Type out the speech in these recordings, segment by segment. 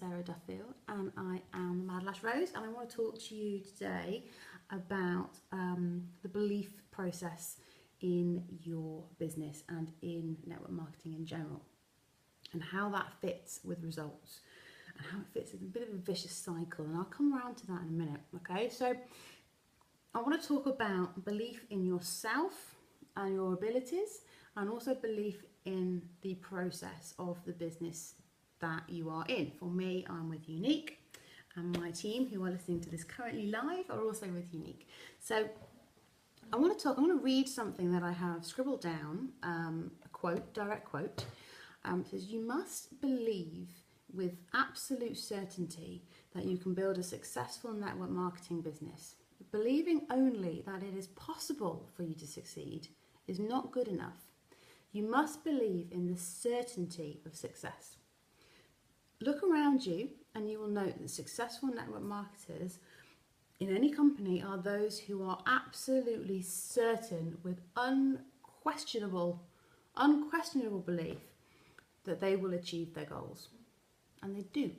Sarah Duffield and I am Mad Lash Rose, and I want to talk to you today about the belief process in your business and in network marketing in general, and how that fits with results and how it fits in a bit of a vicious cycle, and I'll come around to that in a minute. Okay, so I want to talk about belief in yourself and your abilities, and also belief in the process of the business that you are in. For me, I'm with Unique, and my team who are listening to this currently live are also with Unique. So I want to read something that I have scribbled down, a quote, direct quote. It says, "You must believe with absolute certainty that you can build a successful network marketing business. Believing only that it is possible for you to succeed is not good enough. You must believe in the certainty of success." Look around you and you will note that successful network marketers in any company are those who are absolutely certain with unquestionable belief that they will achieve their goals. And they do.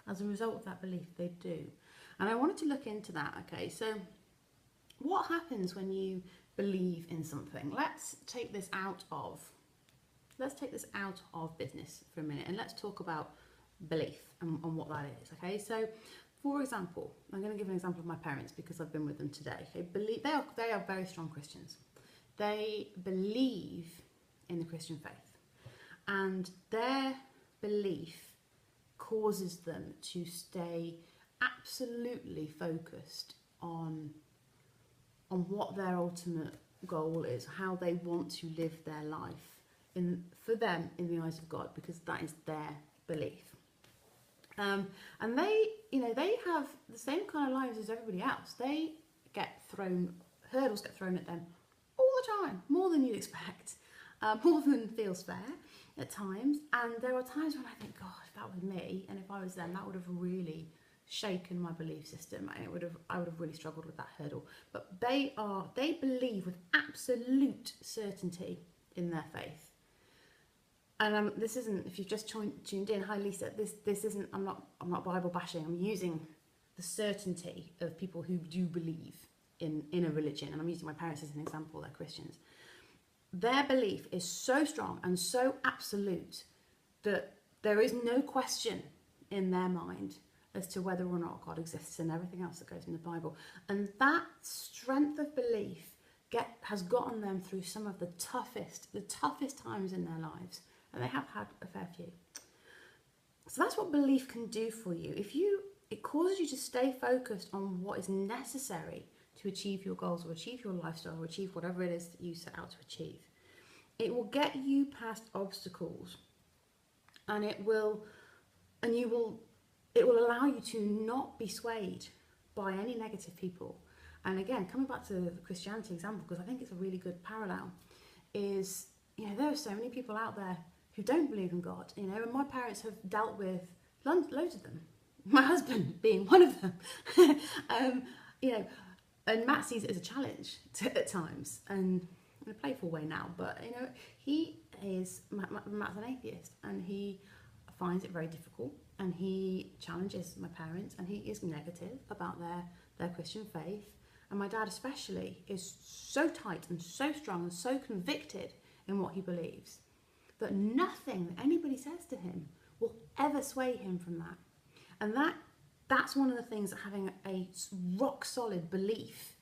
As a result of that belief, they do. And I wanted to look into that. Okay, so what happens when you believe in something? Let's take this out of business for a minute, and let's talk about belief and what that is. Okay, so for example, I'm going to give an example of my parents because I've been with them today. They are very strong Christians. They believe in the Christian faith, and their belief causes them to stay absolutely focused on what their ultimate goal is, how they want to live their life for them in the eyes of God, because that is their belief. And they have the same kind of lives as everybody else. They hurdles get thrown at them all the time, more than you'd expect, more than feels fair at times. And there are times when I think, God, if that was me, and if I was them, that would have really shaken my belief system. I would have really struggled with that hurdle. But they believe with absolute certainty in their faith. And this isn't, if you've just tuned in, hi Lisa, this isn't, I'm not Bible bashing. I'm using the certainty of people who do believe in a religion, and I'm using my parents as an example. They're Christians. Their belief is so strong and so absolute that there is no question in their mind as to whether or not God exists and everything else that goes in the Bible. And that strength of belief has gotten them through some of the toughest times in their lives. And they have had a fair few. So that's what belief can do for you. It causes you to stay focused on what is necessary to achieve your goals, or achieve your lifestyle, or achieve whatever it is that you set out to achieve. It will get you past obstacles, and it will allow you to not be swayed by any negative people. And again, coming back to the Christianity example, because I think it's a really good parallel, is, there are so many people out there who don't believe in God, and my parents have dealt with loads of them, my husband being one of them. And Matt sees it as a challenge at times, and in a playful way now, but Matt's an atheist, and he finds it very difficult, and he challenges my parents, and he is negative about their Christian faith. And my dad especially is so tight and so strong and so convicted in what he believes that nothing that anybody says to him will ever sway him from that. And that's one of the things that having a rock solid belief,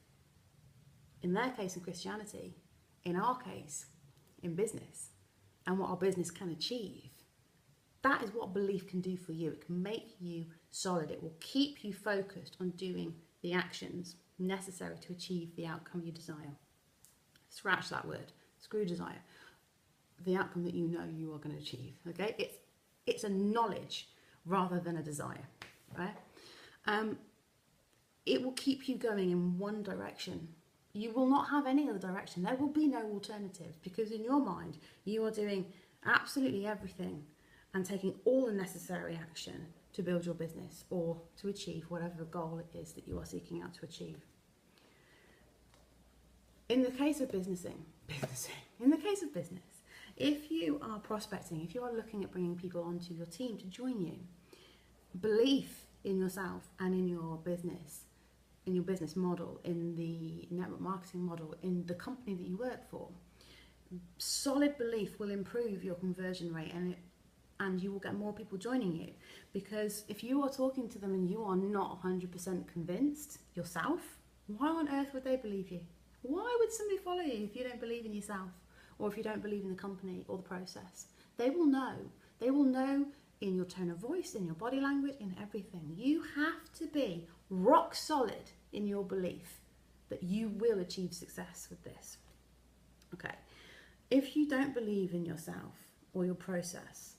in their case in Christianity, in our case in business, and what our business can achieve, that is what belief can do for you. It can make you solid. It will keep you focused on doing the actions necessary to achieve the outcome you desire. Scratch that word, screw desire. The outcome that you know you are going to achieve. Okay, it's a knowledge rather than a desire. Right? It will keep you going in one direction. You will not have any other direction. There will be no alternative, because in your mind you are doing absolutely everything and taking all the necessary action to build your business or to achieve whatever goal it is that you are seeking out to achieve. In the case of business, if you are prospecting, if you are looking at bringing people onto your team to join you, belief in yourself and in your business model, in the network marketing model, in the company that you work for, solid belief will improve your conversion rate, and you will get more people joining you. Because if you are talking to them and you are not 100% convinced yourself, why on earth would they believe you? Why would somebody follow you if you don't believe in yourself, or if you don't believe in the company or the process? They will know. They will know in your tone of voice, in your body language, in everything. You have to be rock solid in your belief that you will achieve success with this. Okay. If you don't believe in yourself or your process,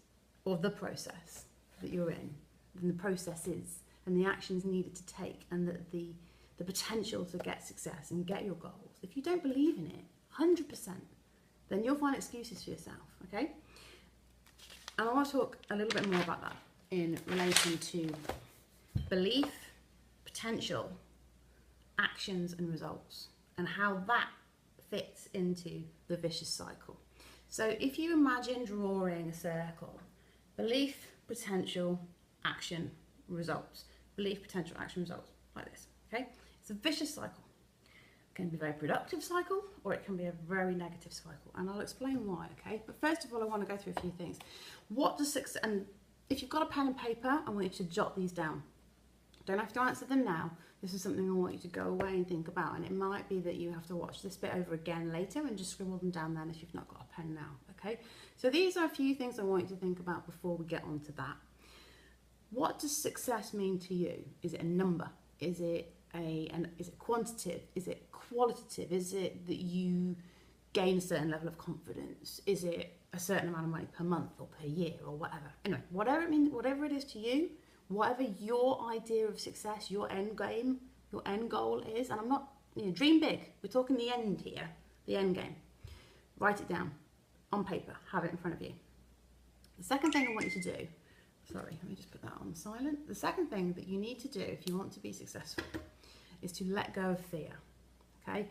or the process that you're in, then the processes and the actions needed to take, and the potential to get success and get your goals, if you don't believe in it 100%, then you'll find excuses for yourself, okay? And I want to talk a little bit more about that in relation to belief, potential, actions and results, and how that fits into the vicious cycle. So if you imagine drawing a circle, belief, potential, action, results. Belief, potential, action, results, like this, okay? It's a vicious cycle. It can be a very productive cycle, or it can be a very negative cycle, and I'll explain why, okay? But first of all, I want to go through a few things. What does success, and if you've got a pen and paper, I want you to jot these down. Don't have to answer them now. This is something I want you to go away and think about, and it might be that you have to watch this bit over again later and just scribble them down then if you've not got a pen now, okay? So these are a few things I want you to think about before we get on to that. What does success mean to you? Is it a number? Is it is it quantitative? Is it qualitative? Is it that you gain a certain level of confidence? Is it a certain amount of money per month or per year or whatever? Anyway, whatever it means, whatever it is to you, whatever your idea of success, your end game, your end goal is, and I'm not, dream big. We're talking the end here, the end game. Write it down on paper, have it in front of you. The second thing I want you to do, sorry, let me just put that on silent. The second thing that you need to do if you want to be successful is to let go of fear, okay?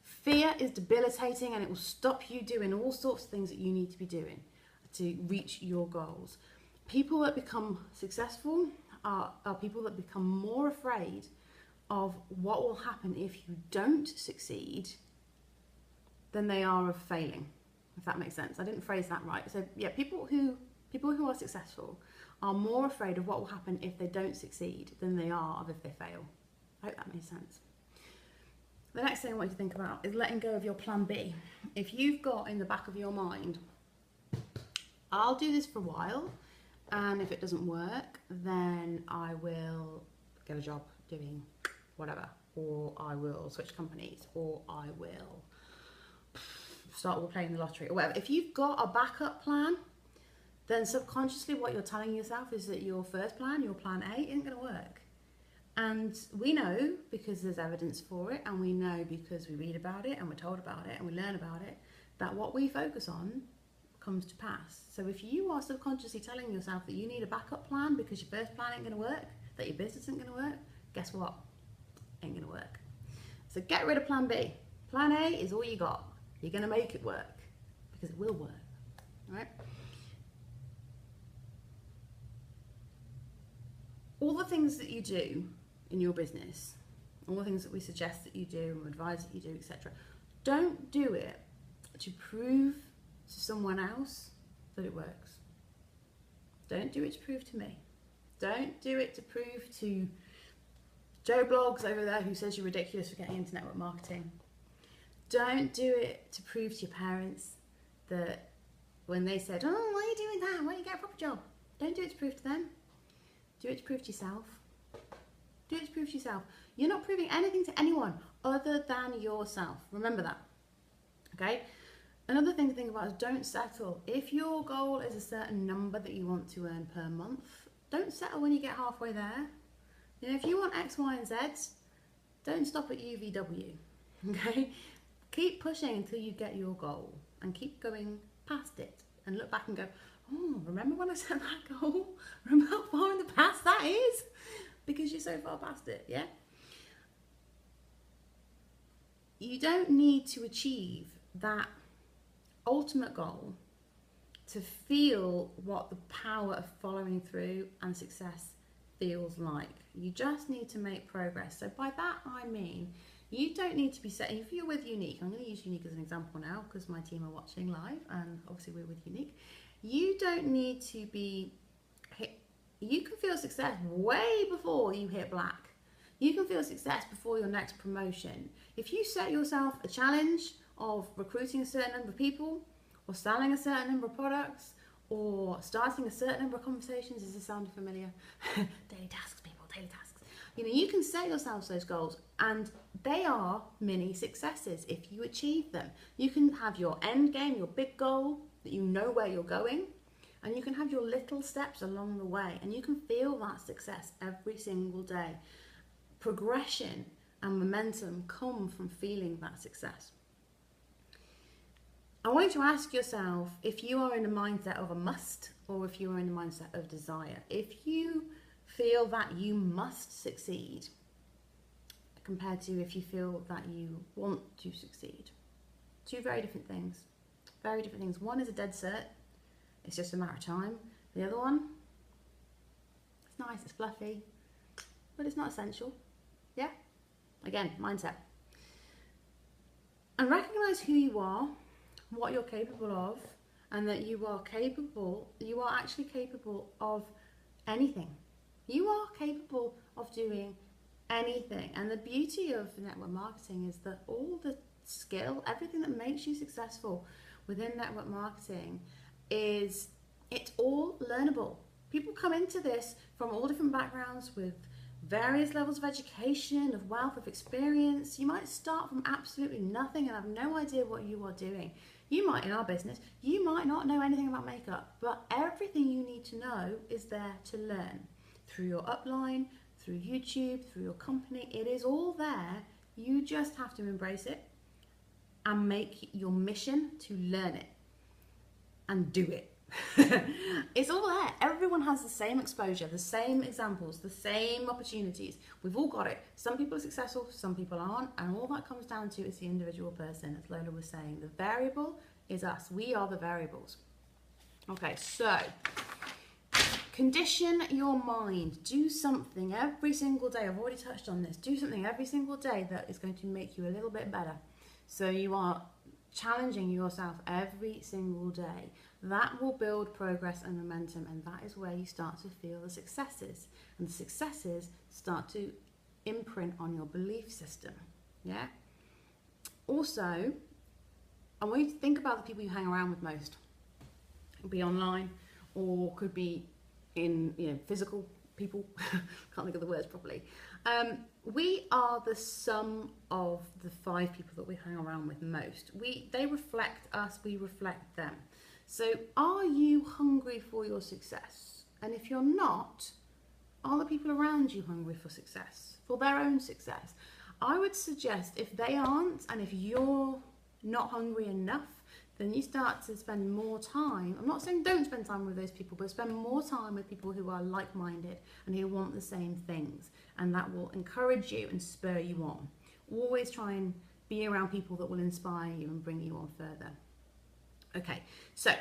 Fear is debilitating, and it will stop you doing all sorts of things that you need to be doing to reach your goals. People that become successful are people that become more afraid of what will happen if you don't succeed than they are of failing, if that makes sense. I didn't phrase that right. So yeah, people who are successful are more afraid of what will happen if they don't succeed than they are of if they fail. I hope that makes sense. The next thing I want you to think about is letting go of your plan B. If you've got in the back of your mind, I'll do this for a while, and if it doesn't work, then I will get a job doing whatever, or I will switch companies, or I will start playing the lottery, or whatever. If you've got a backup plan, then subconsciously what you're telling yourself is that your first plan, your plan A, isn't going to work. And we know, because there's evidence for it, and we know because we read about it, and we're told about it, and we learn about it, that what we focus on comes to pass. So if you are subconsciously telling yourself that you need a backup plan because your first plan ain't going to work, that your business isn't going to work, guess what? Ain't going to work. So get rid of plan B. Plan A is all you got. You're going to make it work, because it will work, right? All the things that you do in your business, all the things that we suggest that you do and advise that you do, etc., don't do it to prove to someone else that it works. Don't do it to prove to me. Don't do it to prove to Joe Blogs over there who says you're ridiculous for getting into network marketing. Don't do it to prove to your parents that when they said, oh, why are you doing that? Why don't you get a proper job? Don't do it to prove to them. Do it to prove to yourself. Do it to prove to yourself. You're not proving anything to anyone other than yourself. Remember that. Okay? Another thing to think about is don't settle. If your goal is a certain number that you want to earn per month, don't settle when you get halfway there. If you want X, Y, and Z, don't stop at UVW. Okay? Keep pushing until you get your goal, and keep going past it, and look back and go, oh, remember when I set that goal? Remember how far in the past that is? Because you're so far past it, yeah? You don't need to achieve that ultimate goal to feel what the power of following through and success feels like. You just need to make progress. So by that I mean, you don't need to be setting, if you're with Unique, I'm going to use Unique as an example now because my team are watching live and obviously we're with Unique. You don't need to be, you can feel success way before you hit black. You can feel success before your next promotion. If you set yourself a challenge of recruiting a certain number of people, or selling a certain number of products, or starting a certain number of conversations, does this sound familiar? Daily tasks, people, daily tasks. You know, you can set yourselves those goals and they are mini successes if you achieve them. You can have your end game, your big goal, that you know where you're going, and you can have your little steps along the way, and you can feel that success every single day. Progression and momentum come from feeling that success. I want you to ask yourself if you are in the mindset of a must or if you are in the mindset of desire. If you feel that you must succeed compared to if you feel that you want to succeed. Two very different things. Very different things. One is a dead cert. It's just a matter of time. The other one, it's nice, it's fluffy, but it's not essential. Yeah? Again, mindset. And recognize who you are, what you're capable of, and that you are actually capable of anything. You are capable of doing anything. And the beauty of network marketing is that all the skill, everything that makes you successful within network marketing it's all learnable. People come into this from all different backgrounds with various levels of education, of wealth, of experience. You might start from absolutely nothing and have no idea what you are doing. You might, in our business, you might not know anything about makeup, but everything you need to know is there to learn. Through your upline, through YouTube, through your company, it is all there. You just have to embrace it and make your mission to learn it and do it. It's all there. Everyone has the same exposure, the same examples, the same opportunities. We've all got it. Some people are successful, some people aren't, and all that comes down to is the individual person, as Lola was saying. The variable is us. We are the variables. Okay, so condition your mind. Do something every single day. I've already touched on this. Do something every single day that is going to make you a little bit better. So you are challenging yourself every single day. That will build progress and momentum, and that is where you start to feel the successes. And the successes start to imprint on your belief system. Yeah? Also, I want you to think about the people you hang around with most. It could be online, or could be in physical people. Can't think of the words properly. We are the sum of the 5 people that we hang around with most. They reflect us, we reflect them. So are you hungry for your success? And if you're not, are the people around you hungry for success, for their own success? I would suggest if they aren't, and if you're not hungry enough, then you start to spend more time. I'm not saying don't spend time with those people, but spend more time with people who are like-minded and who want the same things. And that will encourage you and spur you on. Always try and be around people that will inspire you and bring you on further. Okay, so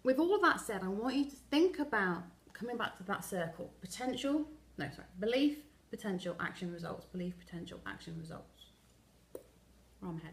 with all of that said, I want you to think about coming back to that circle. Belief, potential, action, results. Belief, potential, action, results. Wrong head.